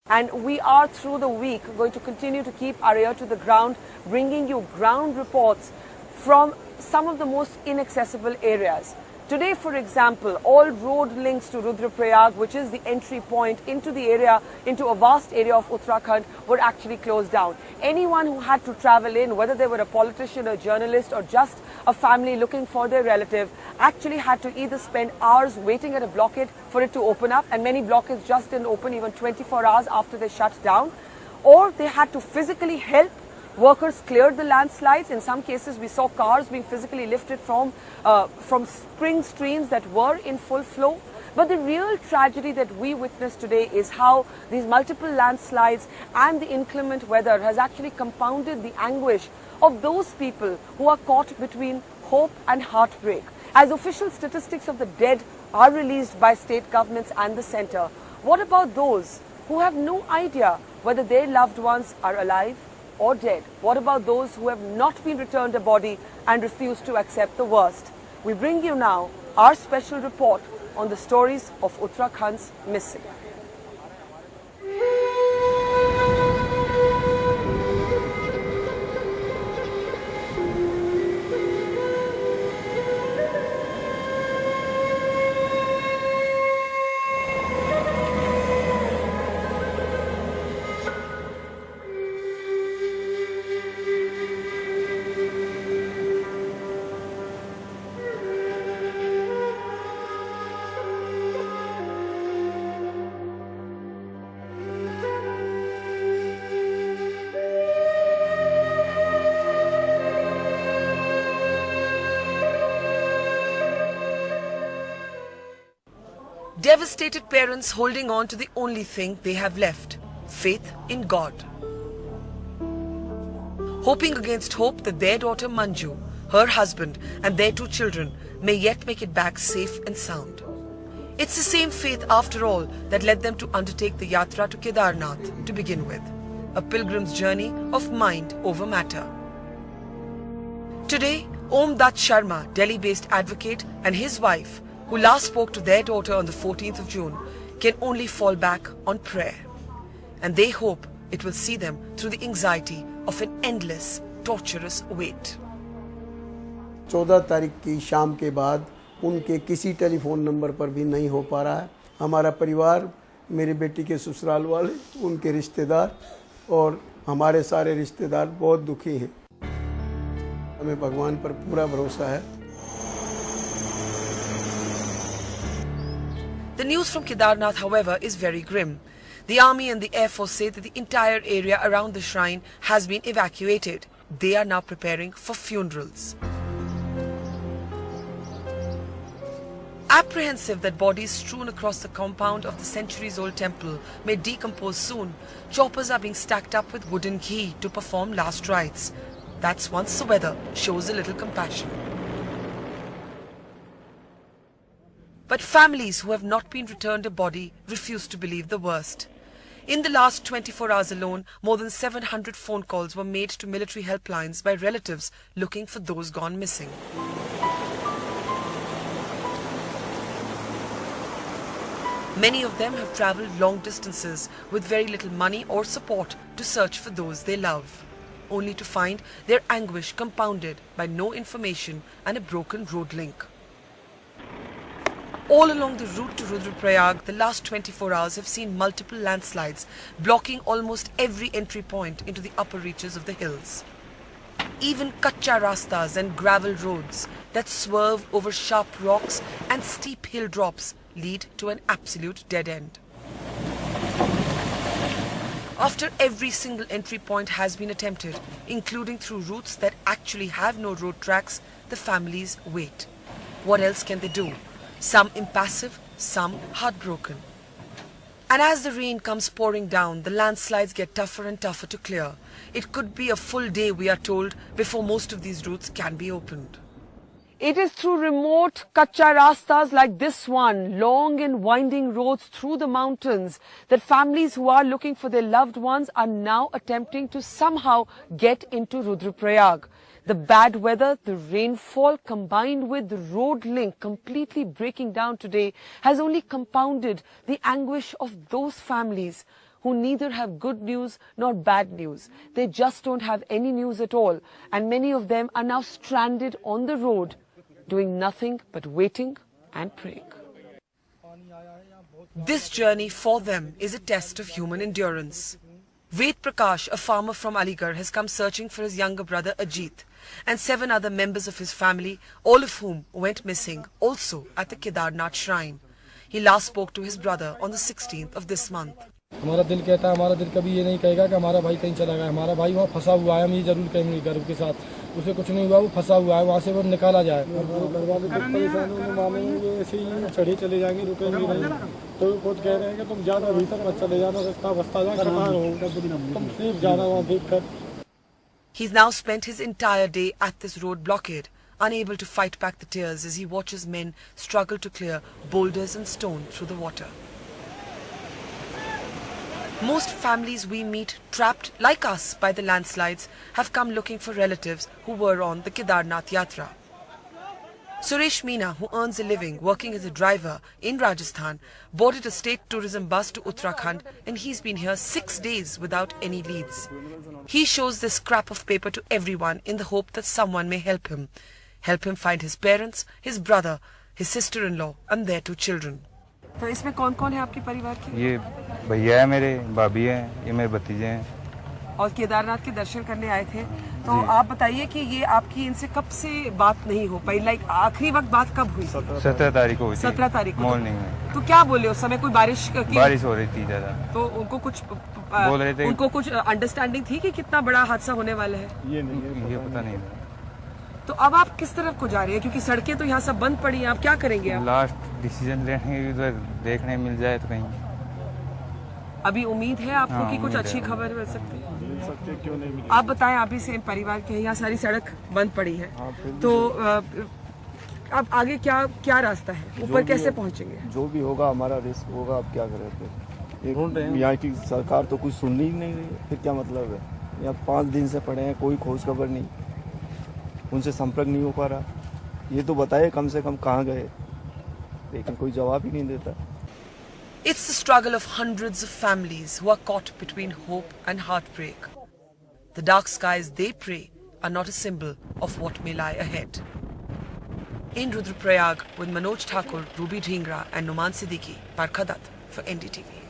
And we are through the week going to continue to keep our ear to the ground, bringing you ground reports from some of the most inaccessible areas. Today, for example, all road links to Rudraprayag, which is the entry point into the area, into a vast area of Uttarakhand, were actually closed down. Anyone who had to travel in, whether they were a politician, a journalist, or just a family looking for their relative, actually had to either spend hours waiting at a blockade for it to open up, and many blockades just didn't open even 24 hours after they shut down, or they had to physically help workers clear the landslides. In some cases, we saw cars being physically lifted from spring streams that were in full flow. But the real tragedy that we witnessed today is how these multiple landslides and the inclement weather has actually compounded the anguish of those people who are caught between hope and heartbreak. As official statistics of the dead are released by state governments and the centre, what about those who have no idea whether their loved ones are alive or dead? What about those who have not been returned a body and refuse to accept the worst? We bring you now our special report on the stories of Uttarakhand's missing. Devastated parents holding on to the only thing they have left, faith in God. Hoping against hope that their daughter Manju, her husband and their 2 children may yet make it back safe and sound. It's the same faith after all that led them to undertake the yatra to Kedarnath to begin with, a pilgrim's journey of mind over matter. Today, Om Dutt Sharma, Delhi-based advocate, and his wife, who last spoke to their daughter on the 14th of June, can only fall back on prayer. And they hope it will see them through the anxiety of an endless, torturous wait. 14 तारीख की शाम के बाद उनके किसी telephone number पर भी नहीं हो पा रहा है। हमारा परिवार, मेरी बेटी के ससुराल वाले, उनके रिश्तेदार और हमारे सारे रिश्तेदार बहुत दुखी हैं। हमें भगवान पर पूरा भरोसा है। The news from Kedarnath, however, is very grim. The Army and the Air Force say that the entire area around the shrine has been evacuated. They are now preparing for funerals. Apprehensive that bodies strewn across the compound of the centuries-old temple may decompose soon, choppers are being stacked up with wooden ghee to perform last rites. That's once the weather shows a little compassion. But families who have not been returned a body refuse to believe the worst. In the last 24 hours alone, more than 700 phone calls were made to military helplines by relatives looking for those gone missing. Many of them have travelled long distances with very little money or support to search for those they love, only to find their anguish compounded by no information and a broken road link. All along the route to Rudraprayag, the last 24 hours have seen multiple landslides blocking almost every entry point into the upper reaches of the hills. Even kacha rastas and gravel roads that swerve over sharp rocks and steep hill drops lead to an absolute dead end. After every single entry point has been attempted, including through routes that actually have no road tracks, the families wait. What else can they do? Some impassive, some heartbroken. And as the rain comes pouring down, the landslides get tougher and tougher to clear. It could be a full day, we are told, before most of these routes can be opened. It is through remote kacha rastas like this one, long and winding roads through the mountains, that families who are looking for their loved ones are now attempting to somehow get into Rudraprayag. The bad weather, the rainfall combined with the road link completely breaking down today has only compounded the anguish of those families who neither have good news nor bad news. They just don't have any news at all. And many of them are now stranded on the road, doing nothing but waiting and praying. This journey for them is a test of human endurance. Ved Prakash, a farmer from Aligarh, has come searching for his younger brother Ajit and 7 other members of his family, all of whom went missing, also at the Kedarnath shrine. He last spoke to his brother on the 16th of this month. हमारा दिल कहता है, हमारा दिल कभी ये नहीं कहेगा कि हमारा भाई कहीं चला गया। हमारा भाई वहाँ फंसा हुआ है, हम ये जरूर कहेंगे गर्व के साथ, उसे कुछ नहीं हुआ, वो फंसा हुआ है, वहाँ से वो निकाला जाए। ऐसे ही चढ़े चले जाएंगे, रुकेंगे नहीं, तो खुद कह रहे हैं कि तुम ज्यादा भीतर मत चले जाना, रास्ता बस्ता जा तुम सिर्फ जाना वहाँ देख कर। He's now spent his entire day at this road blockade, unable to fight back the tears as he watches men struggle to clear boulders and stone through the water. Most families we meet, trapped like us by the landslides, have come looking for relatives who were on the Kedarnath Yatra. Suresh Meena, who earns a living working as a driver in Rajasthan, boarded a state tourism bus to Uttarakhand, and he's been here 6 days without any leads. He shows this scrap of paper to everyone in the hope that someone may help him find his parents, his brother, his sister-in-law and their 2 children. तो इसमें कौन-कौन है आपके परिवार के? ये भैया है मेरे, भाभी है, ये मेरे भतीजे हैं। और केदारनाथ के दर्शन करने आए थे, तो आप बताइए कि ये आपकी इनसे कब से बात नहीं हो पाई, लाइक आखिरी वक्त बात कब हुई? 17 तारीख को हुई थी। 17 तारीख को मॉर्निंग में। तो क्या बोले उस समय? कोई बारिश हो रही थी ज्यादा, तो उनको कुछ बोल रहे थे, उनको कुछ अंडरस्टैंडिंग थी कि कितना बड़ा हादसा होने वाला है? ये पता नहीं था। तो अब आप किस तरफ को जा रहे हैं, क्योंकि सड़कें तो यहाँ सब बंद पड़ी हैं, आप क्या करेंगे? आप लास्ट डिसीजन लेने उधर देखने मिल जाए तो कहीं। अभी उम्मीद है आपको कि कुछ अच्छी खबर मिल सकती है? क्यों नहीं मिली? आप बताएं, आप भी सेम परिवार के हैं, यहाँ सारी सड़क बंद पड़ी है, तो अब आगे क्या रास्ता है, ऊपर कैसे पहुँचेंगे? जो भी होगा हमारा रिस्क होगा, अब क्या करें? यहाँ की सरकार तो कुछ सुन ही नहीं रही, फिर क्या मतलब है? यहाँ 5 दिन से पड़े हैं, कोई खोज खबर नहीं, उनसे संपर्क नहीं हो पा रहा। ये तो बताए कम से कम कहाँ गए, लेकिन कोई जवाब ही नहीं देता। It's the struggle of hundreds of families who are caught between hope and heartbreak. The dark skies they pray are not a symbol of what may lie ahead. In Rudraprayag with Manoj Thakur, Ruby Dhingra and Numan Siddiqui, Parkhadat for NDTV.